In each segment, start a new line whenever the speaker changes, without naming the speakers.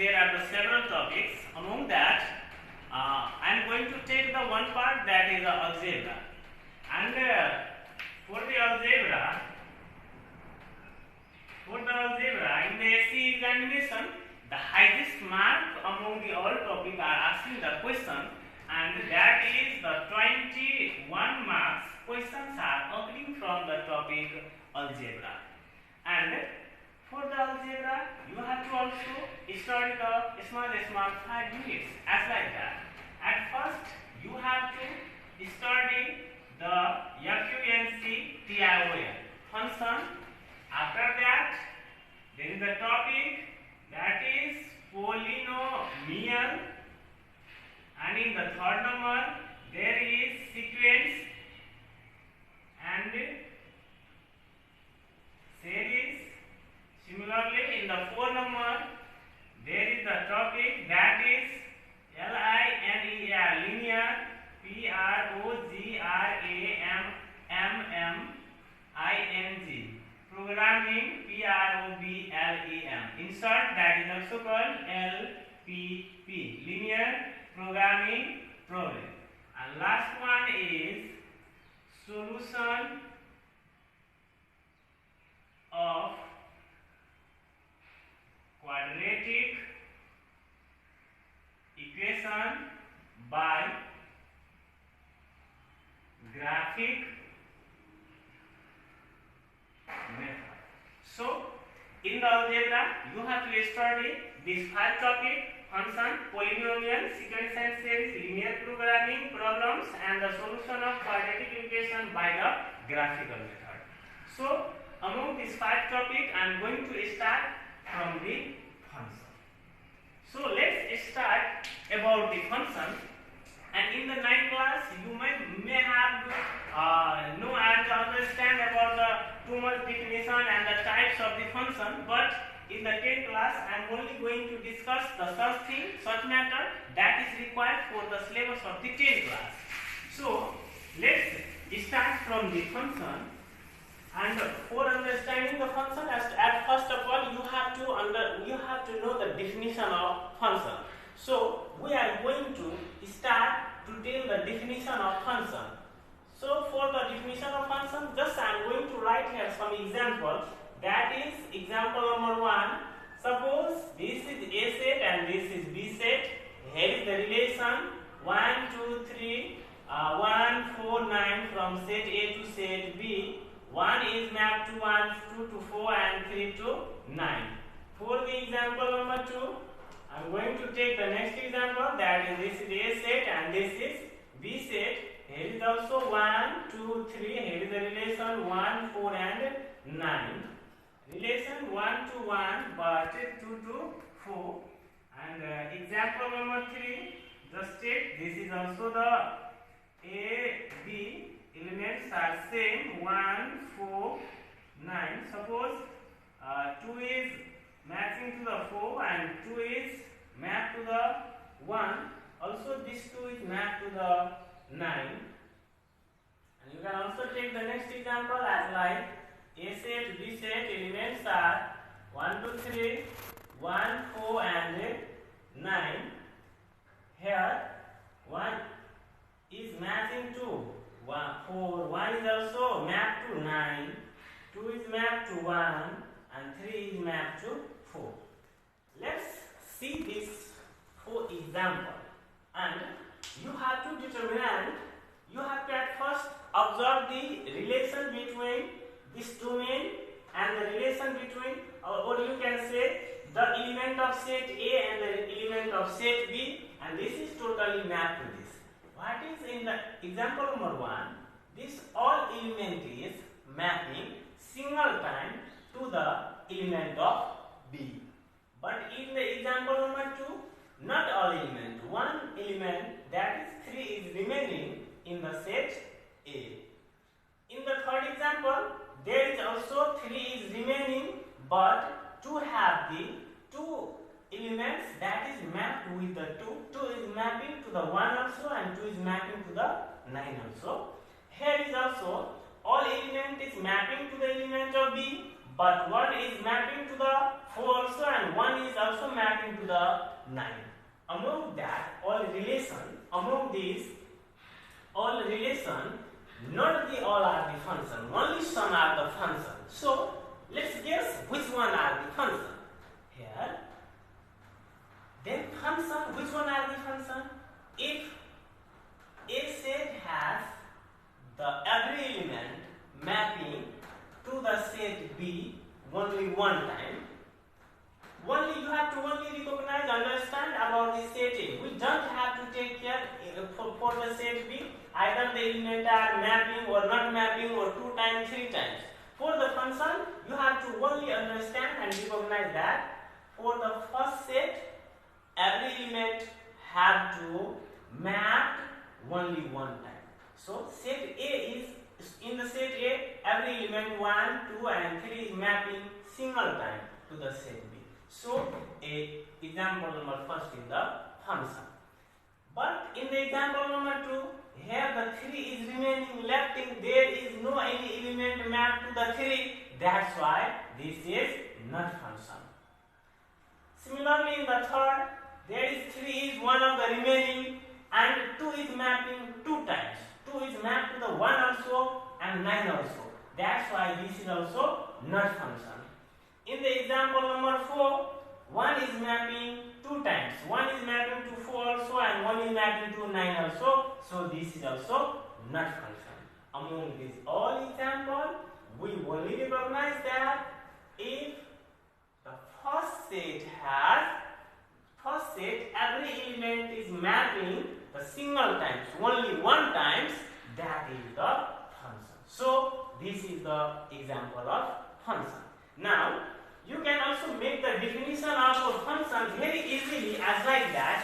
there are the several topics. Among that, I am going to take the one part that is the algebra. And for the algebra, in the SC examination, the highest mark among the all topic are asking the question, and that is the 21 marks questions are occurring from the topic algebra. And for the algebra, you have to also study the small 5 units as like that. At first, you have to study the FUNC TION function. After that, there is the topic that is polynomial, and in the third number there is sequence and series. Similarly, in the fourth number there is the topic that is linear, programming, programming, PROBLEM. In short, that is also called LPP, linear programming problem. And last one is solution of quadratic equation by graphic method. So, in the algebra, you have to study these 5 topics: function, polynomial, sequence and series, linear programming problems, and the solution of quadratic equation by the graphical method. So, among these 5 topics, I am going to start from the function. So, let's start about the function. And in the 9th class, you may have know and understand about the two-much definition and the types of the function. But in the 10th class, I am only going to discuss the such matter that is required for the syllabus of the 10th class. So, let's start from the function. And for understanding the function, at first of all, you have to know the definition of function. So we are going to start to tell the definition of function. So for the definition of function, just I am going to write here some examples. That is example number 1. Suppose this is A set and this is B set. Here is the relation 1, 2, 3, 1, 4, 9 from set A to set B. 1 is mapped to 1, 2 to 4, and 3 to 9. For the example number 2, I am going to take the next example, that is this is A set and this is B set. Here is also 1, 2, 3. Here is the relation 1, 4, and 9. Relation 1 to 1, but 2 to 4. And example number 3, just take, this is also the A, B. Elements are same 1, 4, 9. Suppose 2 is matching to the 4 and 2 is mapped to the 1. Also this 2 is mapped to the 9. And you can also take the next example as like A set, B set. Elements are 1, 2, 3, 1, 4 and 9. Here 1 is matching to 4, 1 is also mapped to 9, 2 is mapped to 1, and 3 is mapped to 4. Let's see this 4 example. And you have to determine, you have to at first observe the relation between this domain and the relation between, or you can say the element of set A and the element of set B, and this is totally mapped to this. What is in the example number 1? This all element is mapping single time to the element of B. But in the example number 2, not all element. One element, that is 3, is remaining in the set A. In the third example, there is also 3 is remaining, but to have the 2 elements that is mapped with the 2 is mapping to the 1 also and 2 is mapping to the 9 also. Here is also all element is mapping to the element of B, but 1 is mapping to the
4 also, and 1 is also mapping to the 9. Among that, all relation, not the all are the function, only some are the function. So let's guess which one are the function here. Then function, which one are the function? If a set has the every element mapping to the set B only one time, only you have to only recognize, understand about the set A. We don't have to take care for the set B, either the element are mapping or not mapping or 2 times, 3 times. For the function, you have to only understand and recognize that for the first set, every element have to map only one time. So set A is, in the set A, every element 1, 2 and 3 is mapping single time to the set B. So example number first is the function. But in the example number 2, here the 3 is remaining left, there is no any element mapped to the 3. That's why this is not function. Similarly, in the third, there is 3 is one of the remaining and 2 is mapping 2 times. 2 is mapped to the 1 also and 9 also. That's why this is also not function. In the example number 4, 1 is mapping 2 times. 1 is mapping to 4 also and 1 is mapping to 9 also. So this is also not function. Among these all examples, we only recognize that if the first set every element is mapping the single times, only one times, that is the function. So this is the example of function. Now you can also make the definition of a function very easily as like that.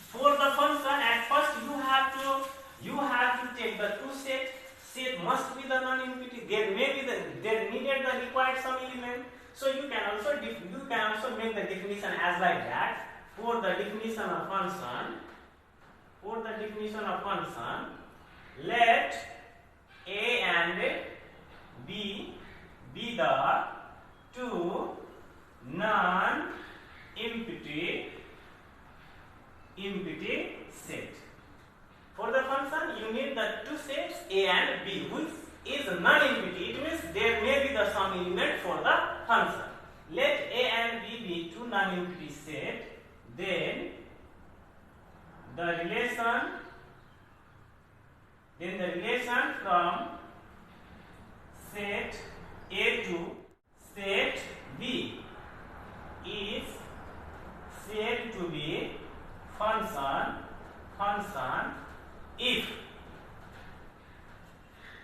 For the function, at first you have to take the 2 set. Set must be the non-empty. There needed the required some element. So you can also make the definition as like that. For the definition of function, let A and B be the 2 non-empty set. For the function, you need the 2 sets A and B, which is non-empty. It means there may be the some element for the function. Let A and B be 2 non-empty sets. Then the relation from set A to set B is said to be function if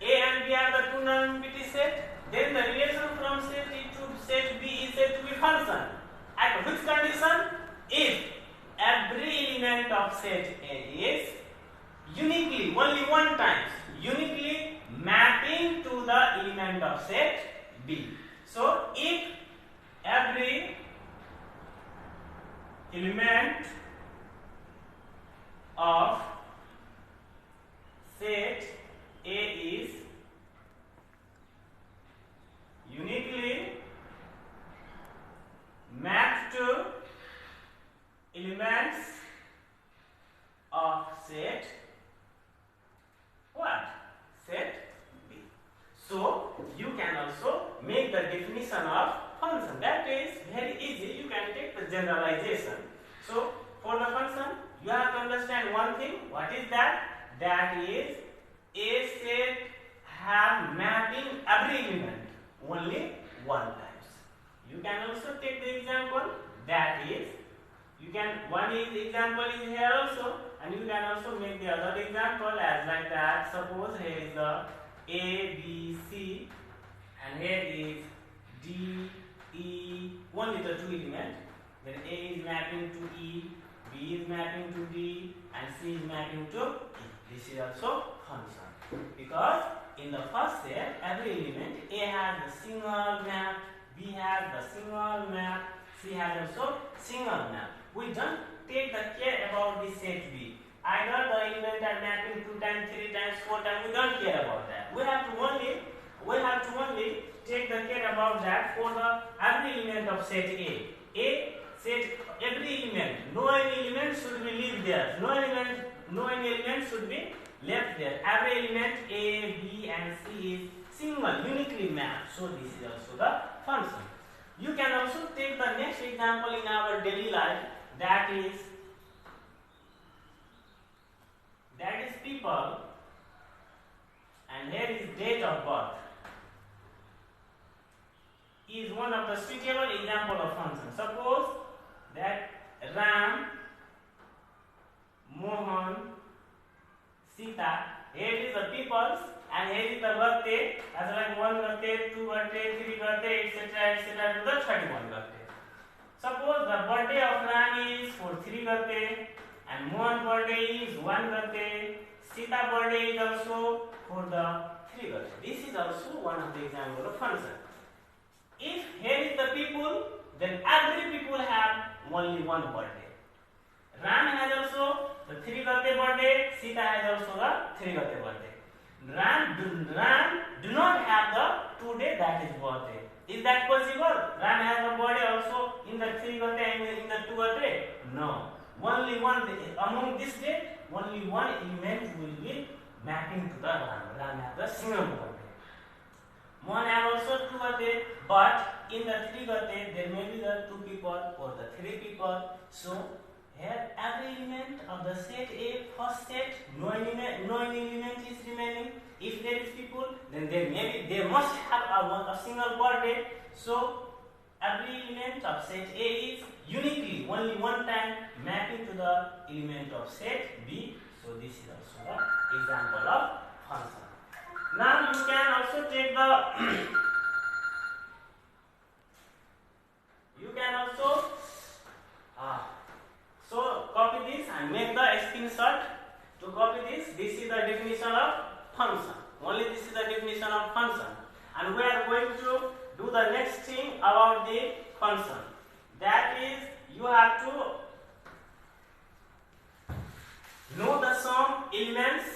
A and B are the 2 non-empty sets. Then the relation from set A to set B is said to be function. At which condition? If every element of set A is uniquely, only one time, uniquely mapping to the element of set B. So if every element of set A is uniquely mapped to elements of set what? Set B. So you can also make the definition of function. That is very easy. You can take the generalization. So for the function, you have to understand one thing. What is that? That is a set have mapping every element only one times. You can also take the example. That is, one example is here also, and you can also make the other example as like that. Suppose here is the A, B, C, and here is D, E, only the 2 elements. Then A is mapping to E, B is mapping to D, and C is mapping to E. This is also function, because in the first set, every element A has the single map, B has the single map, C has also single map. We don't take the care about the set B. Either the element are mapping 2 times, 3 times, 4 times. We don't care about that. We have to only take the care about that for the every element of set A set every element, no any element should be leave there, no any element should be left there. Every element A, B and C is single, uniquely mapped. So this is also the function. You can also take the next example in our daily life, that is people, and here is date of birth. Is one of the suitable example of function. Suppose that Ram, Mohan, Sita, here is the peoples and here is the birthday, as like 1 birthday, 2 birthday, 3 birthday, etc. to the 31 birthday. Suppose the birthday of Ram is for 3 birthday and Mohan birthday is 1 birthday, Sita birthday is also for the 3 birthday. This is also one of the example of function. If here is the people, then every people have only 1 birthday. Ram has also the 3 birthday, Sita has also the 3 birthday. Ram do not have the 2 day, that is birthday. Is that possible? Ram has a birthday also in the 3 birthday and in the 2 birthday? No. Only one day. Among this day, only one element will be mapping to the Ram. Ram has the single birthday. Mohan has also 2 birthday, but in the 3 birthday there may be the 2 people or the 3 people. So here every element of the set A, first set, no element is remaining. If there is people, then they must have a single birthday. So every element of set A is uniquely only one time mapping to the element of set B. So this is also the example of function. Now you can also take the so copy this and make the screenshot to copy this. This is the definition of function. Only this is the definition of function. And we are going to do the next thing about the function. That is, you have to know the sum elements,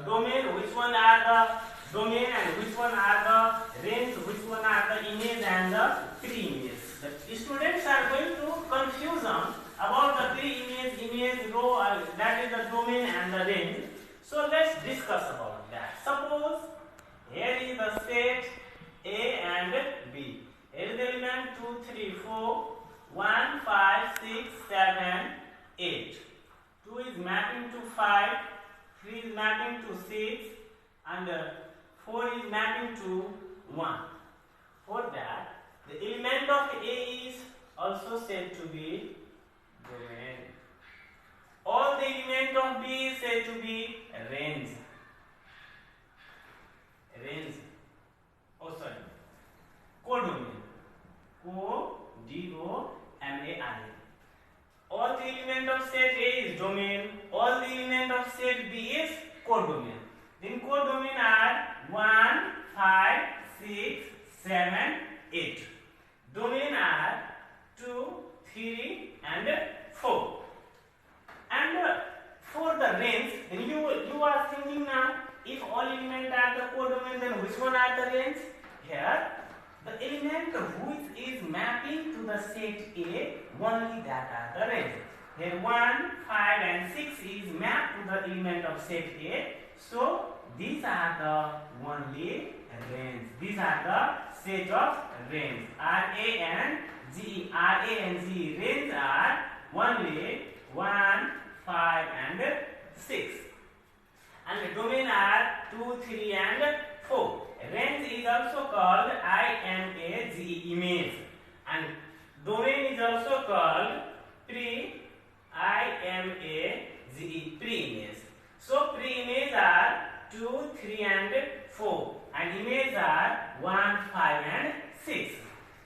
domain, which one are the domain and which one are the range, which one are the image and the pre-image. The students are going to confusion about the pre-image, row, that is the domain and the range. So let's discuss about that. Suppose here is the set A and B. Here is the element 2, 3, 4, 1, 5, 6, 7, 8. 2 is mapping to 5, 3 is mapping to 6, and 4 is mapping to 1. For that, the element of A is also said to be domain. All the element of B is said to be range. Codomain. C-O-D-O-M-A-I-N. All the element of set A is domain. All the element of set B is codomain. Then codomain are 1, 5, 6, 7, 8. Domain are 2, 3 and 4. And for the range, then you are thinking now, if all elements are the codomain, then which one are the range? Here, the element which is mapping to the set A, only that are the range. Here 1, 5 and 6 is mapped to the element of set A. So these are the only range. These are the set of range. RA and G. RA and G range are only 1, 5 and 6. And the domain are 2, 3 and 4. Range is also called IMAGE, image, and domain is also called IMAGE, pre-image. So pre-image are 2, 3 and 4 and image are 1, 5 and 6.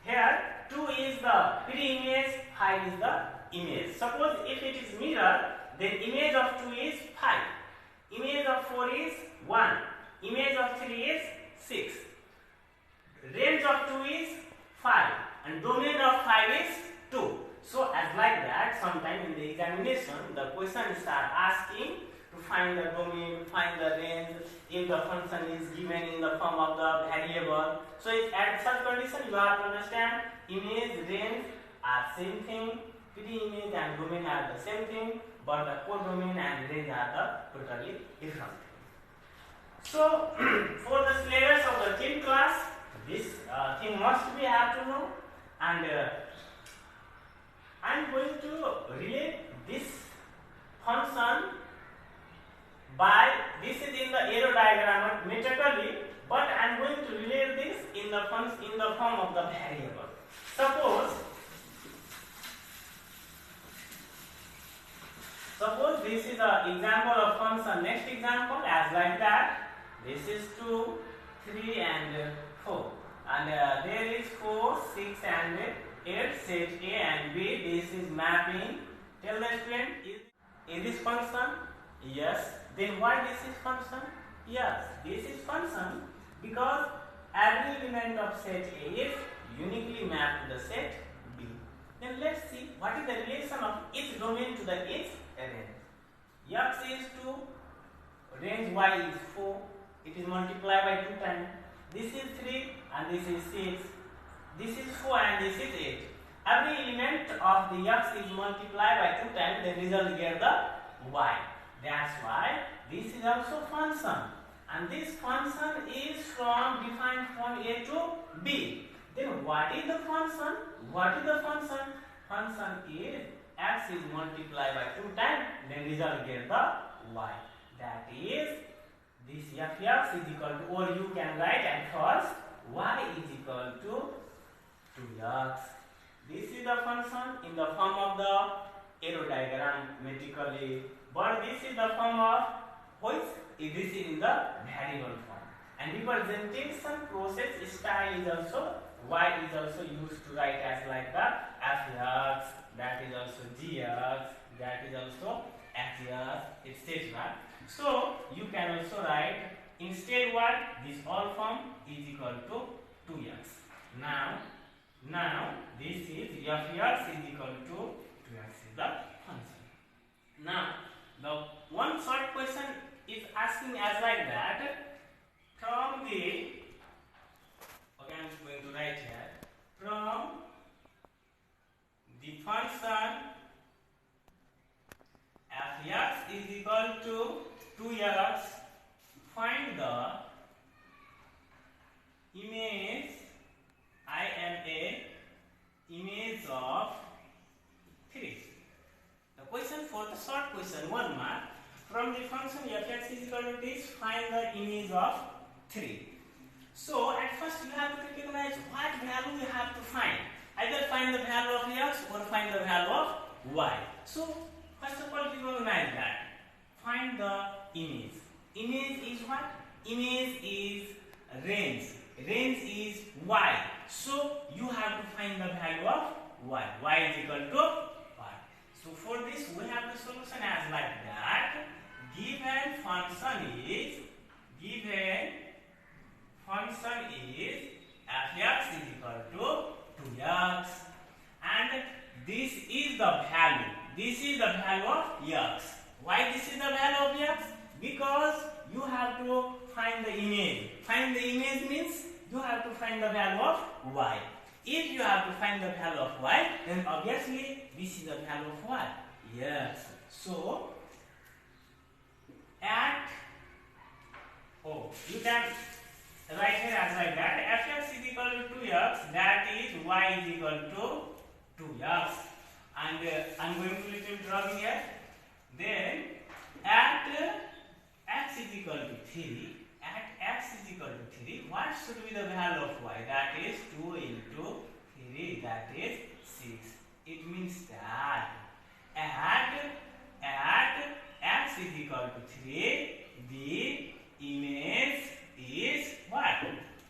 Here 2 is the pre-image, 5 is the image. Suppose if it is mirror, then image of 2 is 5, image of 4 is 1, image of 3 is 6, range of 2 is 5 and domain of 5 is 2. So as like that, sometime in the examination the question start asking to find the domain, find the range, if the function is given in the form of the variable. So if at such condition you have to understand image, range are same thing, pre-image and domain are the same thing, but the codomain and range are the totally different thing. So for the syllabus of the 10th class, this thing must be have to know, and I am going to relate this function by, this is in the arrow diagram metrically, but I am going to relate this in the form of the variable. Suppose this is an example of function. Next example as like that. This is 2, 3 and 4, and there is 4, 6 and 8 set A and B. This is mapping. Tell the student, is this function? Yes. Then why this is function? Yes, this is function because every element of set A is uniquely mapped to the set B. Then let's see what is the relation of each domain to the each range. X is 2, range Y is 4. It is multiplied by 2 times. This is 3 and this is 6. This is 4 and this is 8. Every element of the X is multiplied by 2 times. The result get the Y. That's why this is also function, and this function is defined from A to B. Then what is the function? What is the function? Function is X is multiplied by 2 times, then result get the Y. That is, this Fx is equal to, or you can write at first, Y is equal to 2x. This is the function in the form of the arrow diagram metrically, but this is the form of which this is in the variable form. And representation process style is also, Y is also used to write as like the Fx, that is also Gx, that is also Hx, etc. So you can also write instead what, this all form is equal to 2x. Now this is Fx is equal to 2x is the function. Now the one short question is asking as like that, from the, okay, I am going to write here, from the function Fx is equal to 2x, find the image, I am a image of 3. The question for the short question, 1 mark. From the function Fx is equal to this, find the image of 3. So at first you have to recognize what value you have to find. Either find the value of x or find the value of y. So first of all recognize that. Find the image. Image is what? Image is range. Range is y. So you have to find the value of y. Y is equal to y. So for this we have the solution as like that. Given function is Fx is equal to 2x, and this is the value. This is the value of x. Why this is the value of x? Because you have to find the image. Find the image means you have to find the value of y. If you have to find the value of y, then obviously this is the value of y. Yes. So you can write here as like that. Fx is equal to 2x. That is y is equal to 2x. And I'm going to little drawing here. Then at x is equal to 3. At x is equal to 3. What should be the value of y? That is 2 into 3. That is 6. It means that at x is equal to 3, the image is what?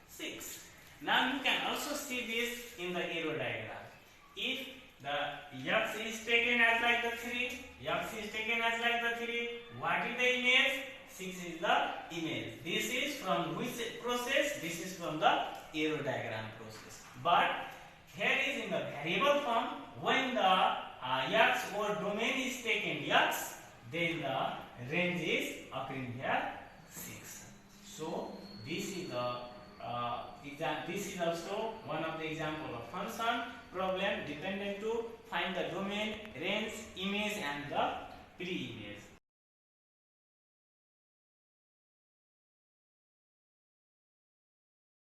6. Now you can also see this in the arrow diagram. If the x is taken as like the 3, x is taken as like the 3, what is the image? 6 is the image. This is from which process? This is from the arrow diagram process. But here is in the variable form. When the x or domain is taken x, then the range is occurring here 6. So this is the this is also one of the example of function problem dependent to find the domain, range, image and the pre-image.